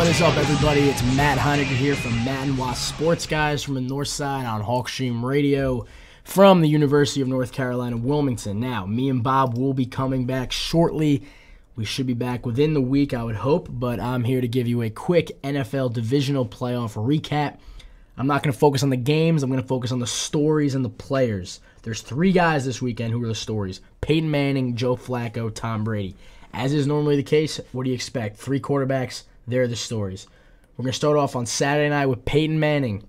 What is up, everybody? It's Matt Heiniger here from Matt and Wasp Sports Guys from the North Side on Hawkstream Radio from the University of North Carolina, Wilmington. Now, me and Bob will be coming back shortly. We should be back within the week, I would hope, but I'm here to give you a quick NFL Divisional Playoff recap. I'm not going to focus on the games. I'm going to focus on the stories and the players. There's three guys this weekend who are the stories: Peyton Manning, Joe Flacco, Tom Brady. As is normally the case, what do you expect? Three quarterbacks, they're the stories. We're going to start off on Saturday night with Peyton Manning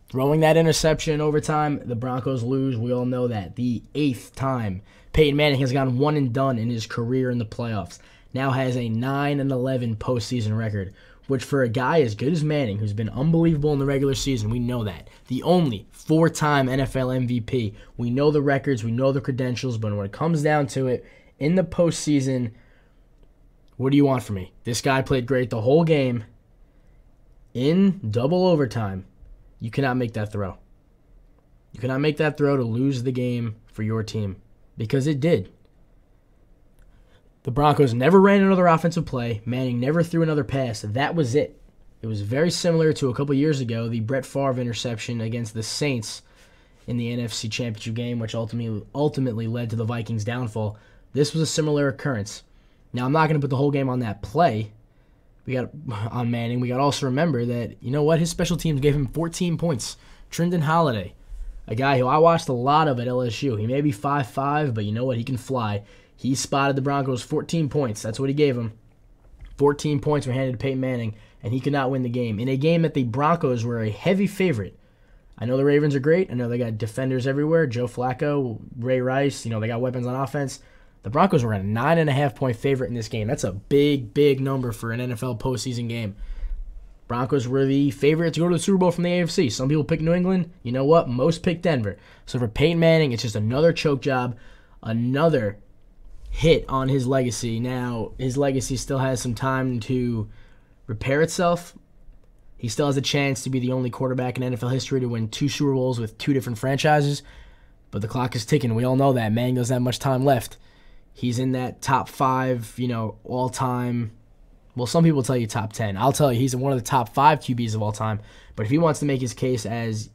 throwing that interception in overtime. The Broncos lose. We all know that. The 8th time Peyton Manning has gone one and done in his career in the playoffs. Now has a 9-11 postseason record, which for a guy as good as Manning, who's been unbelievable in the regular season, we know that. The only 4-time NFL MVP. We know the records, we know the credentials, but when it comes down to it, in the postseason, what do you want from me? This guy played great the whole game. In double overtime, you cannot make that throw. You cannot make that throw to lose the game for your team, because it did. The Broncos never ran another offensive play. Manning never threw another pass. That was it. It was very similar to a couple years ago, the Brett Favre interception against the Saints in the NFC Championship game, which ultimately led to the Vikings' downfall. This was a similar occurrence. Now, I'm not going to put the whole game on that play. On Manning. We got to also remember that, you know what? His special teams gave him 14 points. Trindon Holiday, a guy who I watched a lot of at LSU. He may be 5'5", but you know what? He can fly. He spotted the Broncos 14 points. That's what he gave them. 14 points were handed to Peyton Manning, and he could not win the game. In a game that the Broncos were a heavy favorite. I know the Ravens are great. I know they got defenders everywhere. Joe Flacco, Ray Rice. They got weapons on offense. The Broncos were a 9.5-point favorite in this game. That's a big, big number for an NFL postseason game. Broncos were the favorite to go to the Super Bowl from the AFC. Some people pick New England. You know what? Most pick Denver. So for Peyton Manning, it's just another choke job, another hit on his legacy. Now, his legacy still has some time to repair itself. He still has a chance to be the only quarterback in NFL history to win 2 Super Bowls with 2 different franchises. But the clock is ticking. We all know that. Manning doesn't have much time left. He's in that top 5, all-time. Well, some people tell you top 10. I'll tell you he's one of the top 5 QBs of all time. But if he wants to make his case as,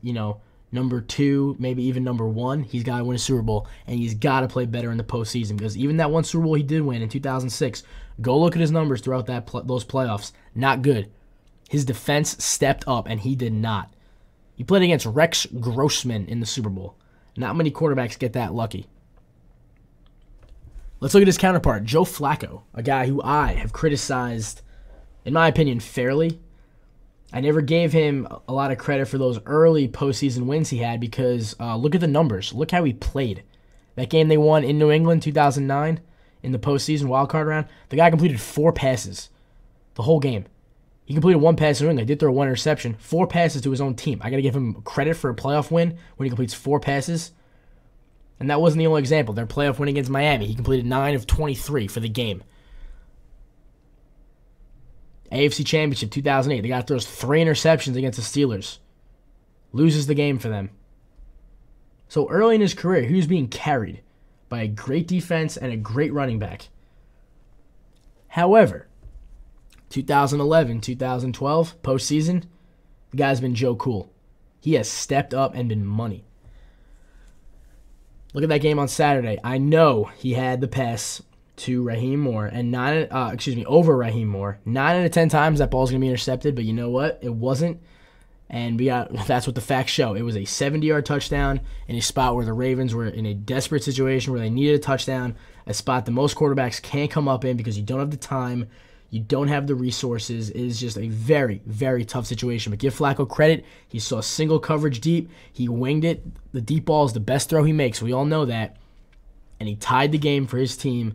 number 2, maybe even number 1, he's got to win a Super Bowl. And he's got to play better in the postseason. Because even that one Super Bowl he did win in 2006, go look at his numbers throughout those playoffs. Not good. His defense stepped up, and he did not. He played against Rex Grossman in the Super Bowl. Not many quarterbacks get that lucky. Let's look at his counterpart, Joe Flacco, a guy who I have criticized, in my opinion, fairly. I never gave him a lot of credit for those early postseason wins he had because look at the numbers. Look how he played. That game they won in New England, 2009, in the postseason wildcard round, the guy completed 4 passes the whole game. He completed 1 pass in New England. He did throw 1 interception, 4 passes to his own team. I got to give him credit for a playoff win when he completes 4 passes. And that wasn't the only example. Their playoff win against Miami, he completed 9 of 23 for the game. AFC Championship 2008, the guy throws 3 interceptions against the Steelers. Loses the game for them. So early in his career, he was being carried by a great defense and a great running back. However, 2011, 2012, postseason, the guy's been Joe Cool. He has stepped up and been money. Look at that game on Saturday. I know he had the pass to Raheem Moore and over Raheem Moore. 9 out of 10 times that ball's gonna be intercepted, but you know what? It wasn't. And that's what the facts show. It was a 70-yard touchdown in a spot where the Ravens were in a desperate situation where they needed a touchdown, a spot that most quarterbacks can't come up in because you don't have the time. You don't have the resources. It is just a very, very tough situation. But give Flacco credit. He saw single coverage deep. He winged it. The deep ball is the best throw he makes. We all know that. And he tied the game for his team.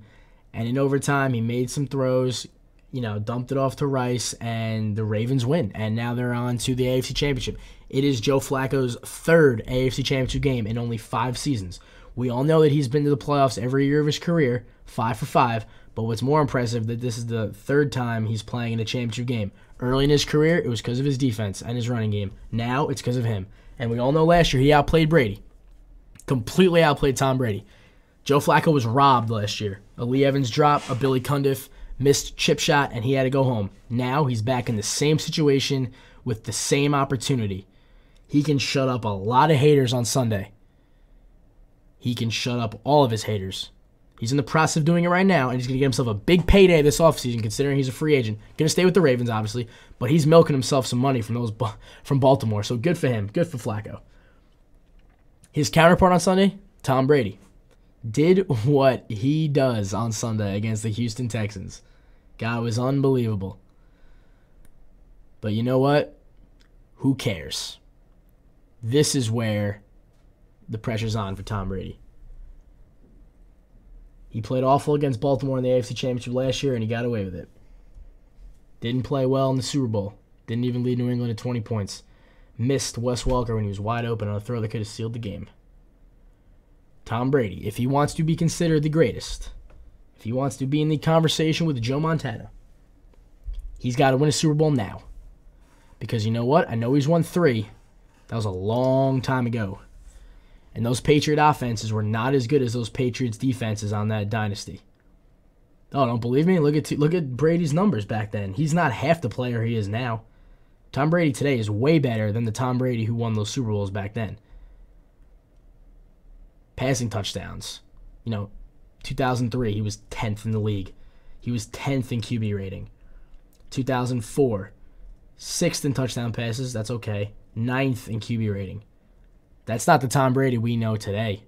And in overtime, he made some throws, dumped it off to Rice, and the Ravens win. And now they're on to the AFC Championship. It is Joe Flacco's 3rd AFC Championship game in only 5 seasons. We all know that he's been to the playoffs every year of his career, 5 for 5. But what's more impressive that this is the 3rd time he's playing in a championship game. Early in his career, it was because of his defense and his running game. Now, it's because of him. And we all know last year he outplayed Brady. Completely outplayed Tom Brady. Joe Flacco was robbed last year. A Lee Evans drop, a Billy Cundiff missed chip shot, and he had to go home. Now he's back in the same situation with the same opportunity. He can shut up a lot of haters on Sunday. He can shut up all of his haters. He's in the process of doing it right now, and he's going to get himself a big payday this offseason, considering he's a free agent. Going to stay with the Ravens, obviously, but he's milking himself some money from Baltimore, so good for him. Good for Flacco. His counterpart on Sunday, Tom Brady, did what he does on Sunday against the Houston Texans. God, was unbelievable. But you know what? Who cares? This is where the pressure's on for Tom Brady. He played awful against Baltimore in the AFC Championship last year, and he got away with it. Didn't play well in the Super Bowl. Didn't even lead New England to 20 points. Missed Wes Welker when he was wide open on a throw that could have sealed the game. Tom Brady, if he wants to be considered the greatest, if he wants to be in the conversation with Joe Montana, he's got to win a Super Bowl now. Because you know what? I know he's won 3. That was a long time ago. And those Patriot offenses were not as good as those Patriots defenses on that dynasty. Oh, don't believe me? Look at Brady's numbers back then. He's not half the player he is now. Tom Brady today is way better than the Tom Brady who won those Super Bowls back then. Passing touchdowns. 2003, he was 10th in the league. He was 10th in QB rating. 2004, 6th in touchdown passes. That's okay. 9th in QB rating. That's not the Tom Brady we know today.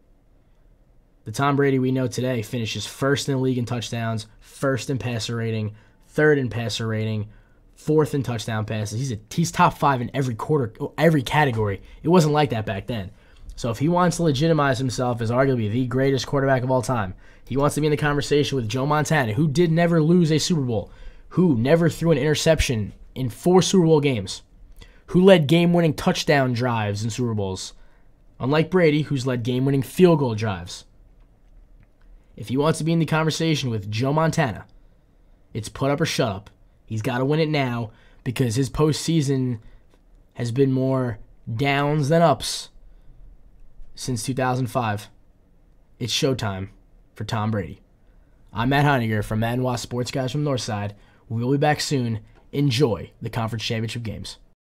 The Tom Brady we know today finishes 1st in the league in touchdowns, 1st in passer rating, 3rd in passer rating, 4th in touchdown passes. He's top 5 in every category. It wasn't like that back then. So if he wants to legitimize himself as arguably the greatest quarterback of all time, he wants to be in the conversation with Joe Montana, who did never lose a Super Bowl, who never threw an interception in 4 Super Bowl games, who led game-winning touchdown drives in Super Bowls, unlike Brady, who's led game-winning field goal drives. If he wants to be in the conversation with Joe Montana, it's put up or shut up. He's got to win it now because his postseason has been more downs than ups since 2005. It's showtime for Tom Brady. I'm Matt Heiniger from Madden Sports Guys from Northside. We'll be back soon. Enjoy the Conference Championship games.